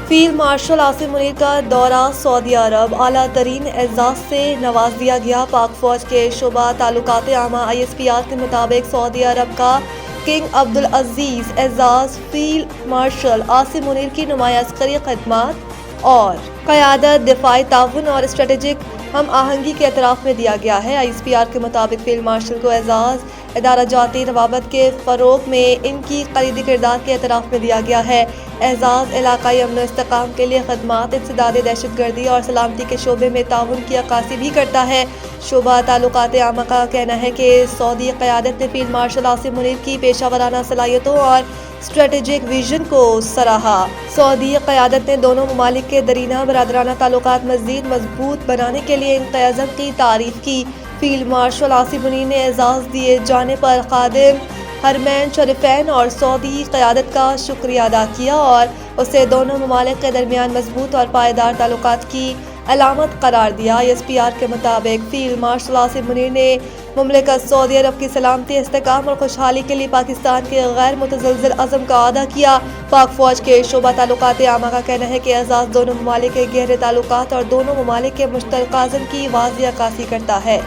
Field marshal Asim Munir کا دورہ سعودی عرب، اعلیٰ ترین اعزاز سے نواز دیا گیا۔ پاک فوج کے شعبہ تعلقات عامہ ISPR کے مطابق سعودی عرب کا کنگ عبدالعزیز اعزاز فیلڈ مارشل عاصم منیر کی نمایاں عسکری خدمات اور قیادت، دفاعی تعاون اور اسٹریٹجک ہم آہنگی کے اعتراف میں دیا گیا ہے۔ ISPR کے مطابق فیلڈ مارشل کو اعزاز ادارہ جاتی روابط کے فروغ میں ان کی کلیدی کردار کے اعتراف میں دیا گیا ہے۔ اعزاز علاقائی امن و استحکام کے لیے خدمات، انسداد دہشت گردی اور سلامتی کے شعبے میں تعاون کی عکاسی بھی کرتا ہے۔ شعبہ تعلقات عامہ کا کہنا ہے کہ سعودی قیادت نے فیلڈ مارشل عاصم منیر کی پیشہ ورانہ صلاحیتوں اور اسٹریٹجک ویژن کو سراہا۔ سعودی قیادت نے دونوں ممالک کے درینہ برادرانہ تعلقات مزید مضبوط بنانے کے لیے ان کے عزم کی تعریف کی۔ فیلڈ مارشل عاصم منیر نے اعزاز دیے جانے پر خادم حرمین شریفین اور سعودی قیادت کا شکریہ ادا کیا اور اسے دونوں ممالک کے درمیان مضبوط اور پائیدار تعلقات کی علامت قرار دیا۔ ISPR کے مطابق فیلڈ مارشل عاصم منیر نے مملکت سعودی عرب کی سلامتی، استحکام اور خوشحالی کے لیے پاکستان کے غیر متزلزل عزم کا اعادہ کیا۔ پاک فوج کے شعبہ تعلقات عامہ کا کہنا ہے کہ اعزاز دونوں ممالک کے گہرے تعلقات اور دونوں ممالک کے مشترکہ عزم کی واضح عکاسی کرتا ہے۔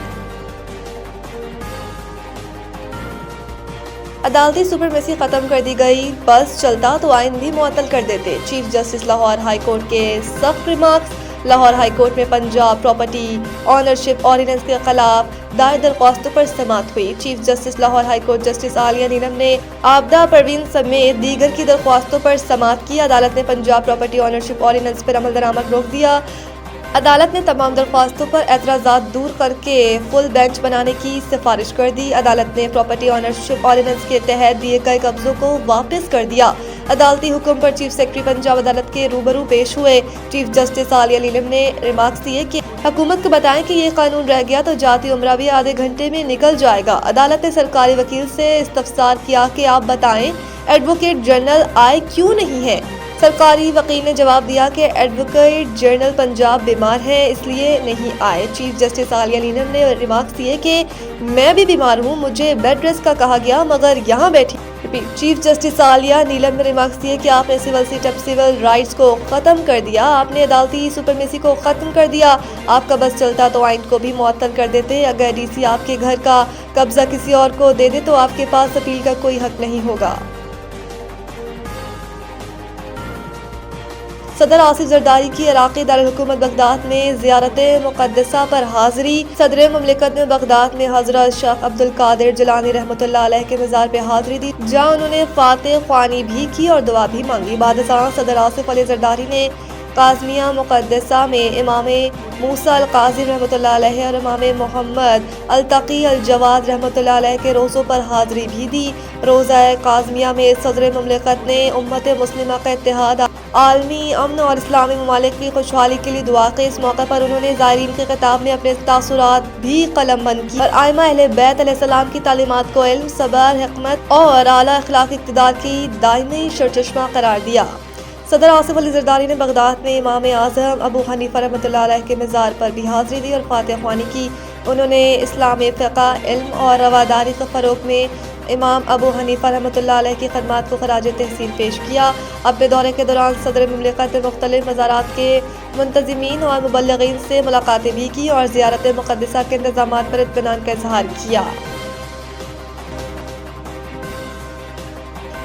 عدالتی سپریمیسی ختم کر دی گئی، بس چلتا تو آئین بھی معطل کر دیتے۔ Chief justice Lahore high court کے سخت ریمارکس۔ لاہور ہائی کورٹ میں پنجاب پراپرٹی آنرشپ آرڈیننس کے خلاف دائر درخواستوں پر سماعت ہوئی۔ Chief justice Lahore high court justice Aalia Neelum نے آبدہ پروین سمیت دیگر کی درخواستوں پر سماعت کی۔ عدالت نے پنجاب پراپرٹی آنرشپ آرڈیننس پر عمل درآمد روک دیا۔ عدالت نے تمام درخواستوں پر اعتراضات دور کر کے فل بینچ بنانے کی سفارش کر دی۔ عدالت نے پراپرٹی آنرشپ آرڈیننس کے تحت دیے گئے قبضوں کو واپس کر دیا۔ عدالتی حکم پر چیف سیکرٹری پنجاب عدالت کے روبرو پیش ہوئے۔ چیف جسٹس عالیہ نیلم نے ریمارکس دیے کہ حکومت کو بتائیں کہ یہ قانون رہ گیا تو جاتی عمرہ بھی آدھے گھنٹے میں نکل جائے گا۔ عدالت نے سرکاری وکیل سے استفسار کیا کہ آپ بتائیں ایڈوکیٹ جنرل آئے کیوں نہیں ہیں۔ سرکاری وکیل نے جواب دیا کہ ایڈوکیٹ جنرل پنجاب بیمار ہیں، اس لیے نہیں آئے۔ چیف جسٹس عالیہ نیلم نے ریمارکس دیے کہ میں بھی بیمار ہوں، مجھے بیڈ ریسٹ کا کہا گیا مگر یہاں بیٹھی۔ چیف جسٹس عالیہ نیلم نے ریمارکس دیے کہ آپ نے civil set up civil rights کو ختم کر دیا، آپ نے عدالتی سپریمیسی کو ختم کر دیا۔ آپ کا بس چلتا تو آئین کو بھی معطل کر دیتے۔ اگر DC آپ کے گھر کا قبضہ کسی اور کو دے دے تو آپ کے پاس اپیل کا کوئی حق نہیں ہوگا۔ صدر آصف زرداری کی عراقی دارالحکومت بغداد میں زیارت مقدسہ پر حاضری۔ صدر مملکت نے بغداد میں حضرت شیخ عبدالقادر جیلانی رحمۃ اللہ علیہ کے مزار پہ حاضری دی، جہاں انہوں نے فاتح خوانی بھی کی اور دعا بھی مانگی۔ بعد ازاں صدر آصف علی زرداری نے قاظمیہ مقدسہ میں امام موسیٰ القاظم رحمۃ اللہ علیہ اور امام محمد التقی الجواد رحمۃ اللہ علیہ کے روزوں پر حاضری بھی دی۔ روزہ قاظمیہ میں صدر مملکت نے امت مسلمہ کا اتحاد، عالمی امن اور اسلامی ممالک کی خوشحالی کے لیے دعا کی۔ اس موقع پر انہوں نے زائرین کے خطاب میں اپنے تاثرات بھی قلم بند کی اور ائمہ اہل بیت علیہ السلام کی تعلیمات کو علم، صبر، حکمت اور اعلیٰ اخلاقی اقتدار کی دائمی سرچشمہ قرار دیا۔ صدر آصف علی زرداری نے بغداد میں امام اعظم ابو حنیفہ رحمۃ اللہ علیہ کے مزار پر بھی حاضری دی اور فاتح خوانی کی۔ انہوں نے اسلامی فقہ، علم اور رواداری کے فروغ میں امام ابو حنیفہ رحمۃ اللہ علیہ کی خدمات کو خراج تحسین پیش کیا۔ اپنے دورے کے دوران صدر مملکت نے مختلف مزارات کے منتظمین اور مبلغین سے ملاقاتیں بھی کی اور زیارت مقدسہ کے انتظامات پر اطمینان کا اظہار کیا۔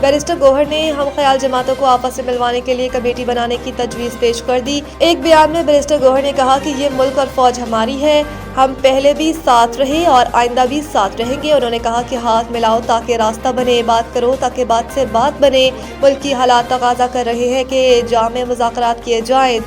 بیرسٹر گوہر نے ہم خیال جماعتوں کو آپس میں ملوانے کے لیے کمیٹی بنانے کی تجویز پیش کر دی۔ ایک بیان میں بیرسٹر گوہر نے کہا کہ یہ ملک اور فوج ہماری ہے، ہم پہلے بھی ساتھ رہے اور آئندہ بھی ساتھ رہیں گے۔ انہوں نے کہا کہ ہاتھ ملاؤ تاکہ راستہ بنے، بات کرو تاکہ بات سے بات بنے۔ ملکی حالات تقاضا کر رہے ہیں کہ جامع مذاکرات کیے جائیں۔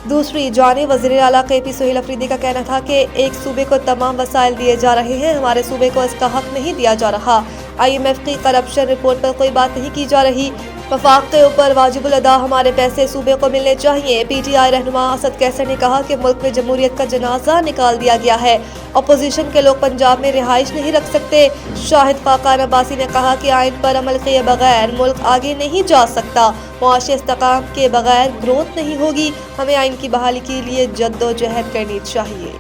دوسری جانب وزیر اعلیٰ KP سہیل افریدی کا کہنا تھا کہ ایک صوبے کو تمام وسائل دیے جا رہے ہیں، ہمارے صوبے کو اس کا حق نہیں دیا جا رہا۔ IMF کی کرپشن رپورٹ پر کوئی بات نہیں کی جا رہی۔ وفاق کے اوپر واجب الادا ہمارے پیسے صوبے کو ملنے چاہیے۔ PTI رہنما اسد کیسر نے کہا کہ ملک میں جمہوریت کا جنازہ نکال دیا گیا ہے، اپوزیشن کے لوگ پنجاب میں رہائش نہیں رکھ سکتے۔ شاہد خاقان عباسی نے کہا کہ آئین پر عمل کیے بغیر ملک آگے نہیں جا سکتا، معاشی استحکام کے بغیر گروتھ نہیں ہوگی، ہمیں آئین کی بحالی کے لیے جدوجہد کرنی چاہیے۔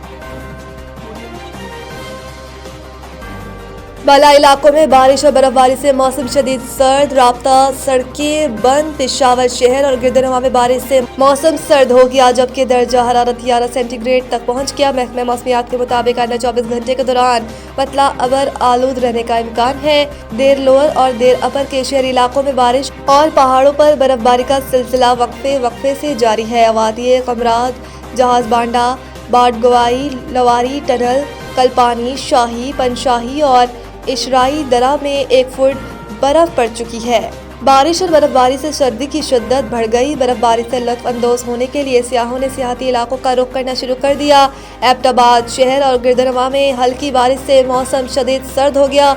بالا علاقوں میں بارش اور برف باری سے موسم شدید سرد، رابطہ سڑکیں بند۔ پشاور شہر اور گردنواں میں بارش سے موسم سرد ہو گیا، جبکہ درجہ حرارت 11 سینٹی گریڈ تک پہنچ گیا۔ محکمہ موسمیات کے مطابق آئندہ 24 گھنٹے کے دوران مطلع ابر آلود رہنے کا امکان ہے۔ دیر لوور اور دیر اپر کے شہری علاقوں میں بارش اور پہاڑوں پر برف باری کا سلسلہ وقفے سے جاری ہے۔ وادی قمرات، جہاز بانڈہ، باڑگوائی، لواری ٹنل، کلپانی، شاہی، پنشاہی اور اشرائی درہ میں 1 فٹ برف پڑ چکی ہے۔ بارش اور برف باری سے سردی کی شدت بڑھ گئی۔ برف باری سے لطف اندوز ہونے کے لیے سیاحوں نے سیاحتی علاقوں کا رخ کرنا شروع کر دیا۔ ایبٹ آباد شہر اور گردنواں میں ہلکی بارش سے موسم شدید سرد ہو گیا،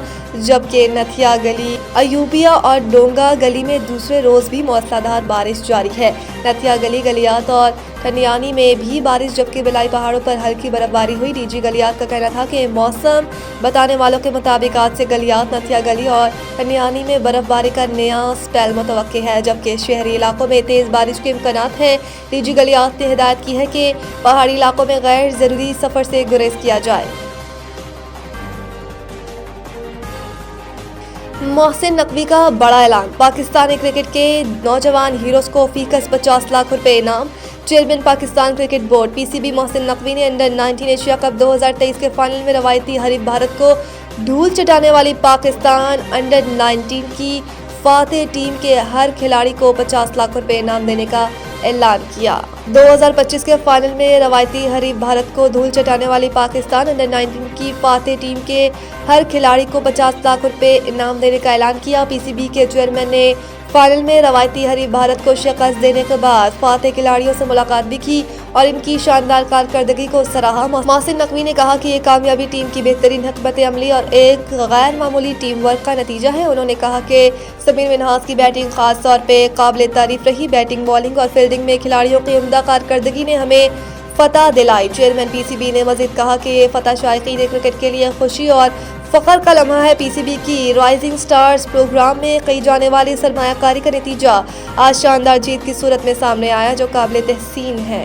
جبکہ نتھیا گلی، ایوبیہ اور ڈونگا گلی میں دوسرے روز بھی موسلادھار بارش جاری ہے۔ نتھیا گلی، گلیات اور ٹھنیانی میں بھی بارش، جبکہ بلائی پہاڑوں پر ہلکی برف باری ہوئی۔ ڈی جی گلیات کا کہنا تھا کہ موسم بتانے والوں کے مطابق آج سے گلیات، نتھیا گلی اور ٹھنیانی میں برف باری کا نیا سپیل متوقع ہے، جبکہ شہری علاقوں میں تیز بارش کے امکانات ہیں۔ ڈی جی گلیات نے ہدایت کی ہے کہ پہاڑی علاقوں میں غیر ضروری سفر سے گریز کیا جائے۔ محسن نقوی کا بڑا اعلان، پاکستانی کرکٹ کے نوجوان ہیروز کو فی کس 50 لاکھ روپے انعام۔ چیئرمین پاکستان کرکٹ بورڈ پی سی بی محسن نقوی نے انڈر 19 ایشیا کپ 2023 کے فائنل میں روایتی حریف بھارت کو دھول چٹانے والی پاکستان انڈر 19 کی فاتح ٹیم کے ہر کھلاڑی کو 50 لاکھ روپے انعام دینے کا اعلان کیا۔ 2025 کے فائنل میں روایتی حریف بھارت کو دھول چٹانے والی پاکستان انڈر 19 کی فاتح ٹیم کے ہر کھلاڑی کو 50 لاکھ روپے انعام دینے کا اعلان کیا۔ پی سی بی کے چیئرمین نے فائنل میں روایتی حریف بھارت کو شکست دینے کے بعد فاتح کھلاڑیوں سے ملاقات بھی کی اور ان کی شاندار کارکردگی کو سراہا۔ محسن نقوی نے کہا کہ یہ کامیابی ٹیم کی بہترین حکمت عملی اور ایک غیر معمولی ٹیم ورک کا نتیجہ ہے۔ انہوں نے کہا کہ سمیر منہاس کی بیٹنگ خاص طور پہ قابل تعریف رہی۔ بیٹنگ، بالنگ اور فیلڈنگ میں کھلاڑیوں کی عمدہ کارکردگی نے ہمیں فتح دلائی۔ چیئرمین پی سی بی نے مزید کہا کہ یہ فتح شائقین کرکٹ کے لیے خوشی اور فخر کا لمحہ ہے۔ پی سی بی کی رائزنگ سٹارز پروگرام میں کی جانے والی سرمایہ کاری کا نتیجہ آج شاندار جیت کی صورت میں سامنے آیا، جو قابل تحسین ہے۔